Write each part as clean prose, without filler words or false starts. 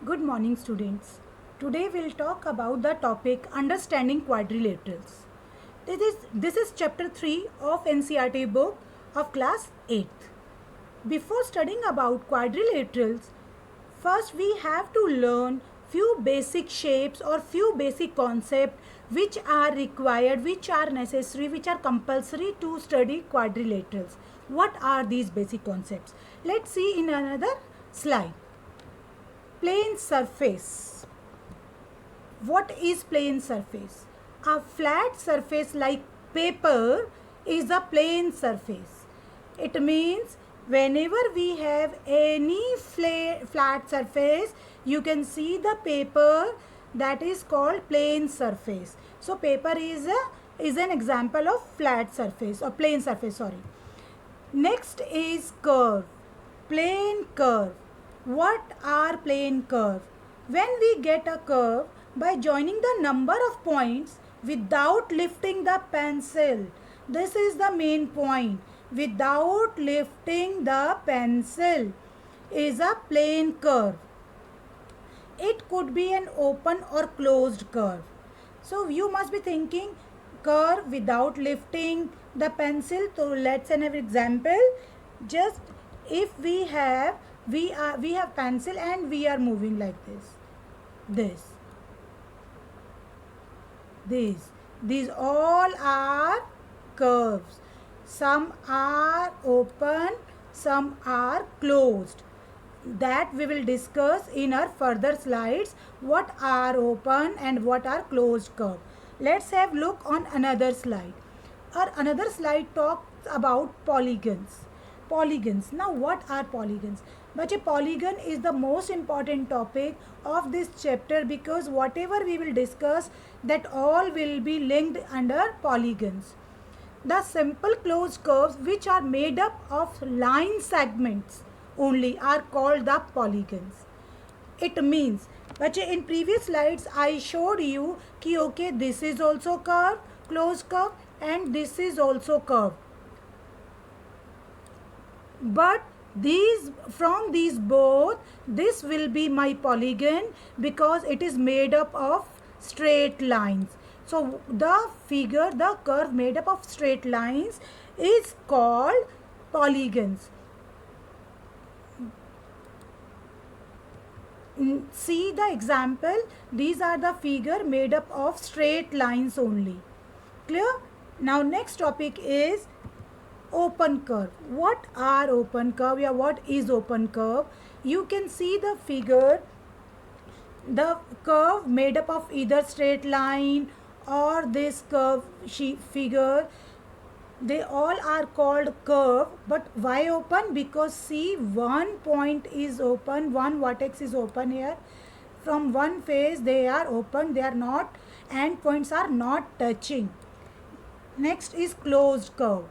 Good morning, students. Today we'll talk about the topic understanding quadrilaterals. This is chapter 3 of NCERT book of class 8th. Before studying about quadrilaterals, first we have to learn few basic shapes or few basic concepts which are required, which are necessary, which are compulsory to study quadrilaterals. What are these basic concepts? Let's see in another slide. Plane surface. What is plane surface? A flat surface like paper is a plane surface. It means whenever we have any flat surface, you can see the paper, that is called plane surface. So paper is an example of flat surface or plane surface, sorry. Next is curve. Plane curve. What are plane curve? When we get a curve by joining the number of points without lifting the pencil. This is the main point. Without lifting the pencil is a plane curve. It could be an open or closed curve. So you must be thinking curve without lifting the pencil. So let's have an example. Just if we have pencil and we are moving like these all are curves. Some are open, some are closed. That we will discuss in our further slides, what are open and what are closed curve. Let's have look on another slide. Our another slide talks about polygons. Polygons. Now what are polygons? But a polygon is the most important topic of this chapter, because whatever we will discuss, that all will be linked under polygons. The simple closed curves which are made up of line segments only are called the polygons. It means, but in previous slides I showed you कि okay, this is also curve, closed curve, and this is also curve. But from these both, this will be my polygon because it is made up of straight lines. So the curve made up of straight lines is called polygons. See the example. These are the figure made up of straight lines only. Clear? Now next topic is open curve. What are open curve? Yeah, what is open curve? You can see the figure. The curve made up of either straight line or this curve figure, they all are called curve. But why open? Because see, one point is open, one vertex is open here. From one face they are open, they are not, and points are not touching. Next is closed curve.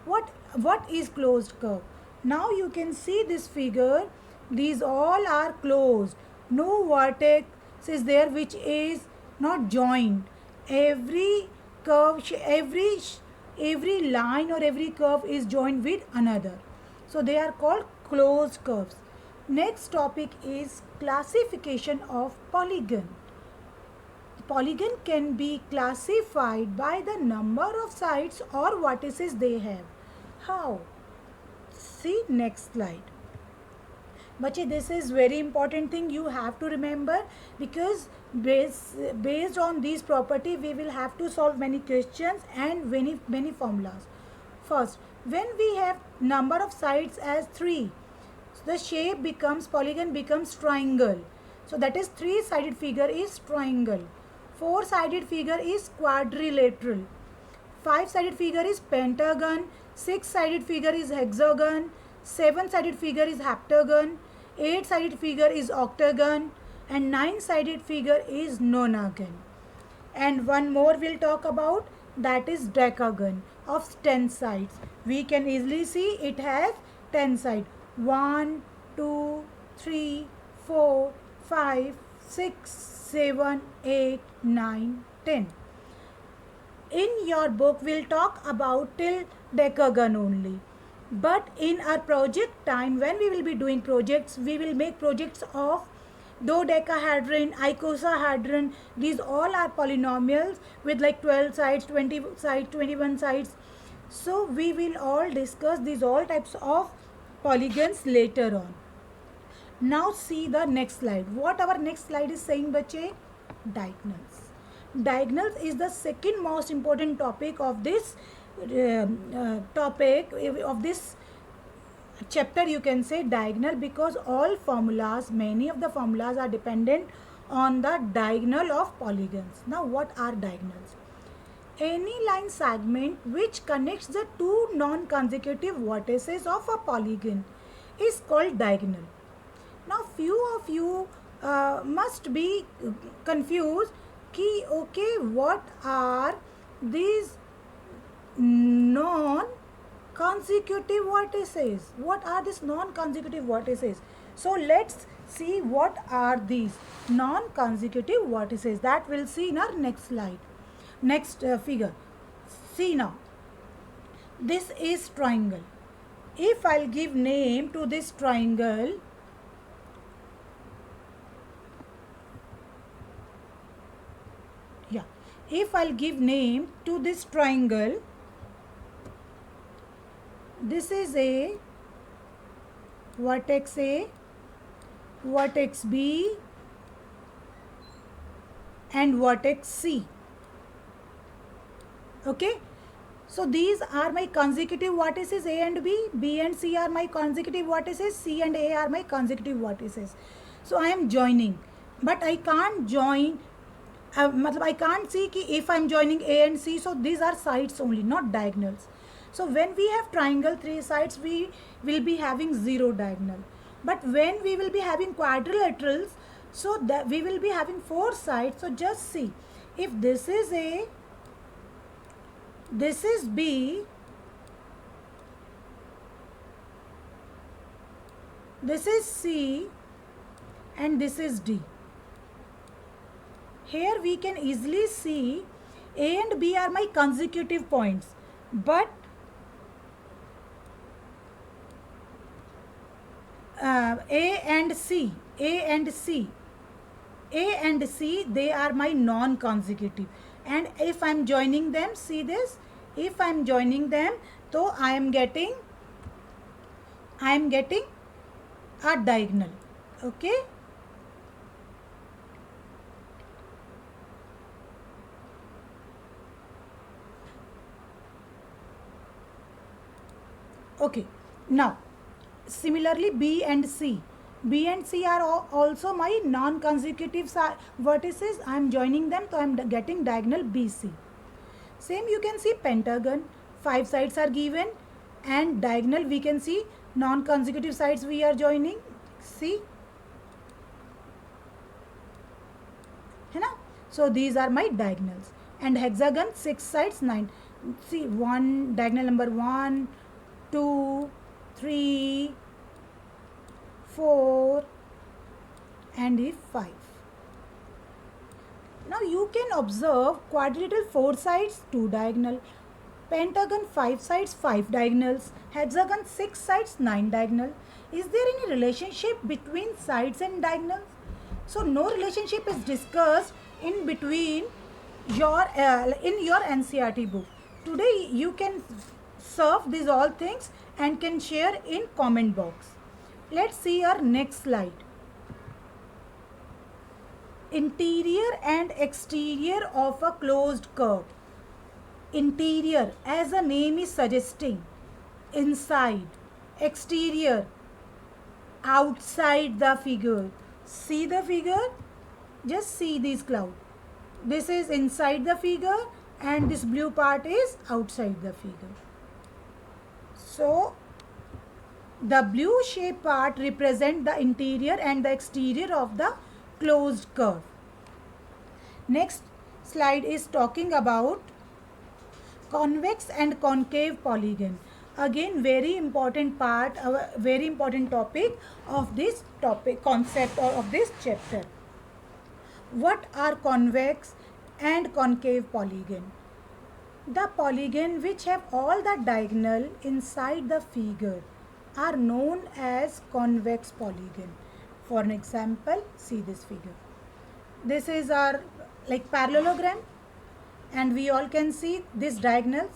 What is closed curve? Now you can see this figure, these all are closed. No vertex is there which is not joined. Every curve, every line or every curve is joined with another. So they are called closed curves. Next topic is classification of polygon. Polygon can be classified by the number of sides or vertices they have. How? See next slide. Bache, this is very important thing you have to remember, because based on these property we will have to solve many questions and many formulas. First, when we have number of sides as 3, so the shape becomes, polygon becomes triangle. So that is 3-sided figure is triangle. 4-sided figure is quadrilateral. 5-sided figure is pentagon. 6-sided figure is hexagon. 7-sided figure is heptagon. 8-sided figure is octagon, and 9-sided figure is nonagon. And one more we'll talk about, that is decagon of 10 sides. We can easily see it has 10 sides. 1, 2, 3, 4, 5, 6, 7, 8, 9, 10. In your book we'll talk about till decagon only. But in our project time, when we will be doing projects, we will make projects of dodecahedron, icosahedron. These all are polynomials with like 12 sides, 20 sides, 21 sides. So we will all discuss these all types of polygons later on. Now see the next slide. What our next slide is saying, bache? Diagonals. Diagonals is the second most important topic of this of this chapter, you can say diagonal, because all formulas, many of the formulas are dependent on the diagonal of polygons. Now what are diagonals? Any line segment which connects the two non-consecutive vertices of a polygon is called diagonal. Now few of you must be confused कि okay, what are these non-consecutive vertices? What are these non-consecutive vertices? So let's see what are these non-consecutive vertices. That we'll see in our next slide, next figure. See now, this is triangle. If I'll give name to this triangle, yeah, if I'll give name to this triangle, this is a vertex A, vertex B and vertex C. Okay, so these are my consecutive vertices A and B, B and C are my consecutive vertices, C and A are my consecutive vertices. So I am joining, but I can't join, I can't see ki if I am joining A and C, so these are sides only, not diagonals. So when we have triangle 3 sides, we will be having 0 diagonal. But when we will be having quadrilaterals, so that we will be having 4 sides. So just see, if this is A, this is B, this is C and this is D. Here we can easily see A and B are my consecutive points, but A and C, they are my non-consecutive. And if I am joining them, see this, if I am joining them, so I am getting a diagonal. Okay. Okay. Now, similarly, B and C are also my non-consecutive vertices. I am joining them, so I am getting diagonal BC. Same you can see pentagon, 5 sides are given, and diagonal we can see non-consecutive sides we are joining. See, है ना? So these are my diagonals. And hexagon, 6 sides, 9. See, one diagonal number 1, 2, 3, 4 and 5. Now you can observe quadrilateral 4 sides, 2 diagonal, pentagon 5 sides, 5 diagonals, hexagon 6 sides, 9 diagonal. Is there any relationship between sides and diagonals? So no relationship is discussed in between your in your NCERT book. Today you can surf these all things and can share in comment box. Let's see our next slide. Interior and exterior of a closed curve. Interior, as the name is suggesting, inside. Exterior, outside the figure. See the figure? Just see this cloud. This is inside the figure and this blue part is outside the figure. So the blue shape part represents the interior and the exterior of the closed curve. Next slide is talking about convex and concave polygon. Again, very important part, very important topic of this concept or of this chapter. What are convex and concave polygon? The polygon which have all the diagonal inside the figure are known as convex polygon. For an example, see this figure. This is our like parallelogram, and we all can see these diagonals.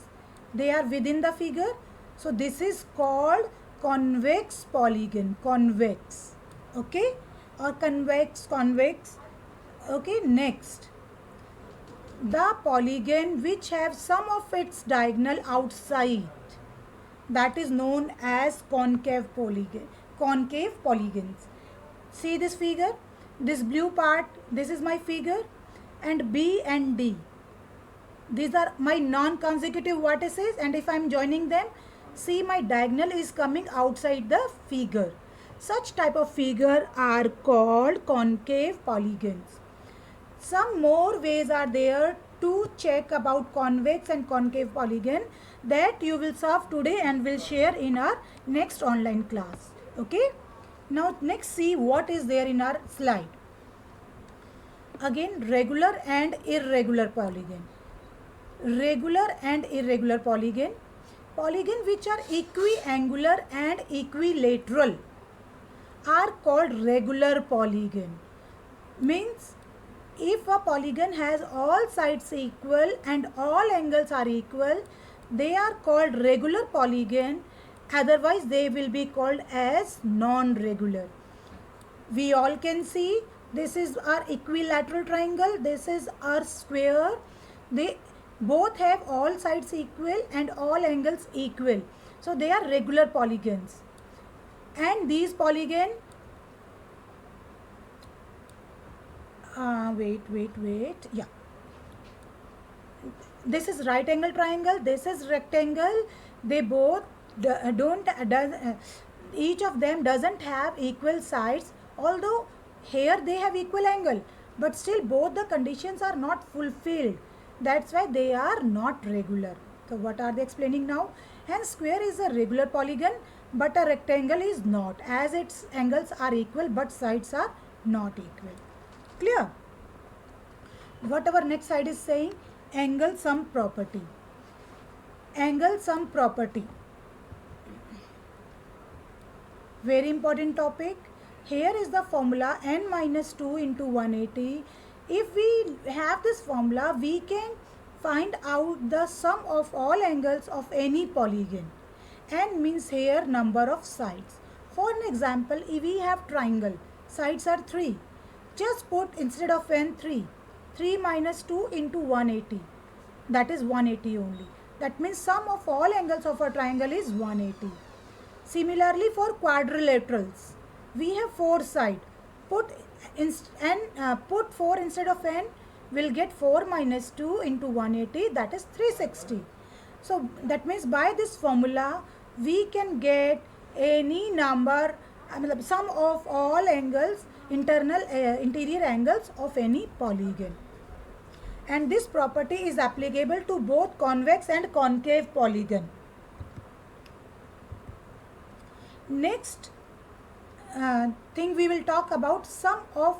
They are within the figure. So this is called convex polygon. Convex. Okay, or convex. Okay, next, the polygon which have some of its diagonal outside, that is known as concave polygons. See this figure, this blue part, this is my figure, and B and D, these are my non-consecutive vertices, and if I am joining them, see my diagonal is coming outside the figure. Such type of figure are called concave polygons. Some more ways are there to check about convex and concave polygon that you will solve today and will share in our next online class. Okay. Now next, see what is there in our slide. Again, regular and irregular polygon. Regular and irregular polygon. Polygon which are equiangular and equilateral are called regular polygon. Means if a polygon has all sides equal and all angles are equal, they are called regular polygon. Otherwise, they will be called as non-regular. We all can see this is our equilateral triangle. This is our square. They both have all sides equal and all angles equal. So, they are regular polygons. And these polygon, yeah, this is right angle triangle, this is rectangle. They both each of them doesn't have equal sides, although here they have equal angle, but still both the conditions are not fulfilled. That's why they are not regular. So what are they explaining now? Hence square is a regular polygon, but a rectangle is not, as its angles are equal but sides are not equal. Clear? What our next slide is saying? Angle sum property. Angle sum property. Very important topic. Here is the formula n minus 2 into 180. If we have this formula, we can find out the sum of all angles of any polygon. N means here number of sides. For an example, if we have triangle, sides are 3. Just put instead of n 3. 3 minus 2 into 180. That is 180 only. That means sum of all angles of a triangle is 180. Similarly, for quadrilaterals, we have 4 sides. Put 4 instead of n, will get 4 minus 2 into 180, that is 360. So that means by this formula we can get any number, sum of all angles, interior angles of any polygon. And this property is applicable to both convex and concave polygon. Next thing we will talk about sum of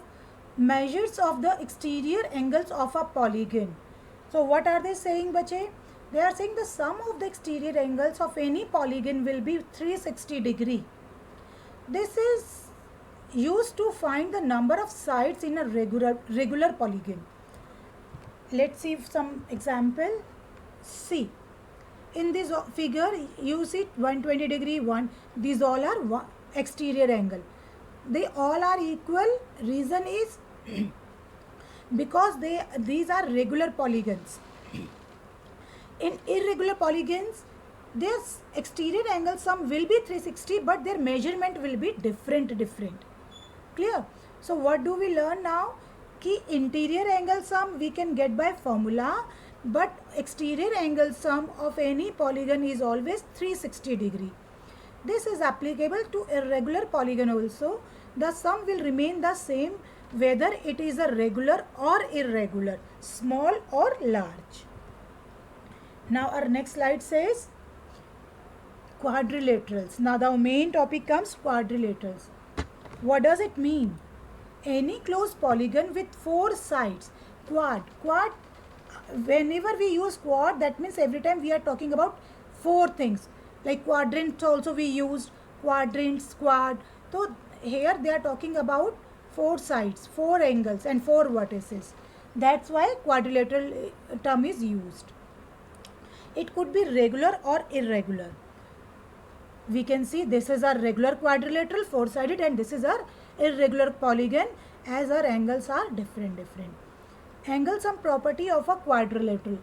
measures of the exterior angles of a polygon. So what are they saying, bache? They are saying the sum of the exterior angles of any polygon will be 360 degree. This is used to find the number of sides in a regular polygon. Let's see some example. See, in this figure you see 120 degree, these all are exterior angle. They all are equal. Reason is because these are regular polygons. In irregular polygons, their exterior angle sum will be 360, but their measurement will be different. Clear? So what do we learn now? Ki interior angle sum we can get by formula, but exterior angle sum of any polygon is always 360 degree. This is applicable to irregular polygon also. The sum will remain the same whether it is a regular or irregular, small or large. Now our next slide says quadrilaterals. Now the main topic comes quadrilaterals. What does it mean? Any closed polygon with 4 sides. Quad. Whenever we use quad, that means every time we are talking about 4 things. Like quadrant also we used, quadrants, quad. So here they are talking about 4 sides, 4 angles and 4 vertices. That's why quadrilateral term is used. It could be regular or irregular. We can see this is our regular quadrilateral 4-sided and this is our irregular polygon, as our angles are different. Angle sum property of a quadrilateral.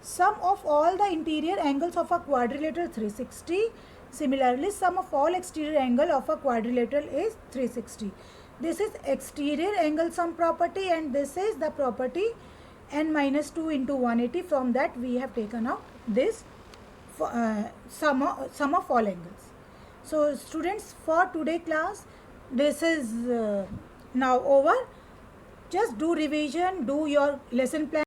Sum of all the interior angles of a quadrilateral 360. Similarly, sum of all exterior angle of a quadrilateral is 360. This is exterior angle sum property and this is the property n minus 2 into 180. From that we have taken out this sum of all angles. So students, for today class, this is now over. Just do revision, do your lesson plan.